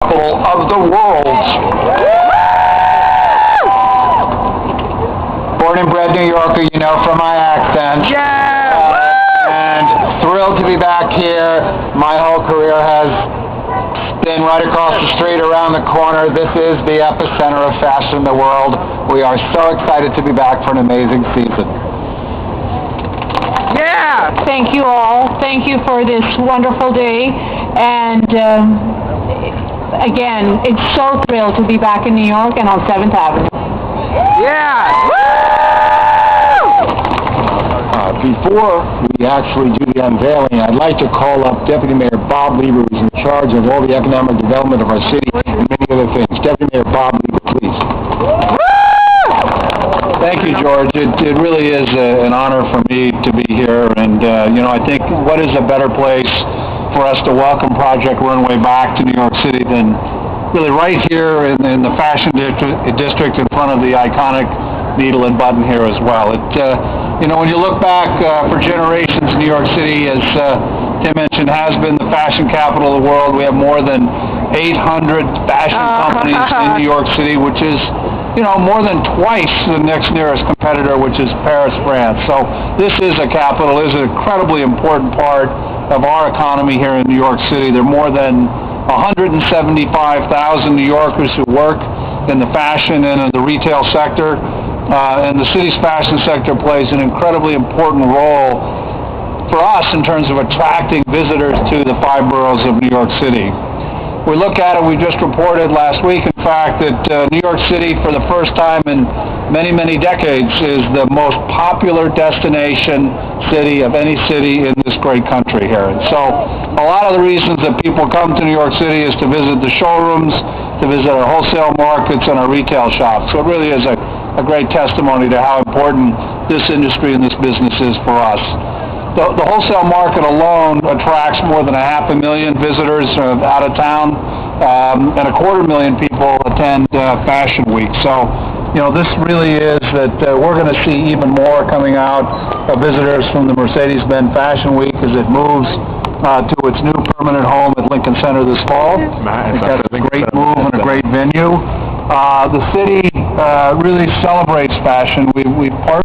capital of the world. Born and bred New Yorker, you know from my accent. And thrilled to be back here. My whole career has been right across the street, around the corner. This is the epicenter of fashion in the world. We are so excited to be back for an amazing season. Yeah! Thank you all. Thank you for this wonderful day. And again, it's so thrilled to be back in New York and on 7th Avenue. Yeah! Before we actually do the unveiling, I'd like to call up Deputy Mayor Bob Lieber, who's in charge of all the economic development of our city and many other things. Deputy Mayor Bob Lieber, please. Thank you, George. It really is an honor for me to be here, and I think what is a better place for us to welcome Project Runway back to New York City than really right here in the Fashion District in front of the iconic Needle and Button here as well. When you look back for generations, New York City, as Tim mentioned, has been the fashion capital of the world. We have more than 800 fashion companies in New York City, which is more than twice the next nearest competitor, which is Paris, France. So this is a capital. It is an incredibly important part of our economy here in New York City. There are more than 175,000 New Yorkers who work in the fashion and in the retail sector. And the city's fashion sector plays an incredibly important role for us in terms of attracting visitors to the 5 boroughs of New York City. We look at it, we just reported last week, in fact, that New York City, for the first time in many, many decades, is the most popular destination city of any city in this great country here. And so a lot of the reasons that people come to New York City is to visit the showrooms, to visit our wholesale markets and our retail shops. So it really is a great testimony to how important this industry and this business is for us. The wholesale market alone attracts more than 500,000 visitors out of town, and 250,000 people attend Fashion Week. So, this really is that we're going to see even more coming out of visitors from the Mercedes-Benz Fashion Week as it moves to its new permanent home at Lincoln Center this fall. That's a great move and a great venue. The city really celebrates fashion. We partner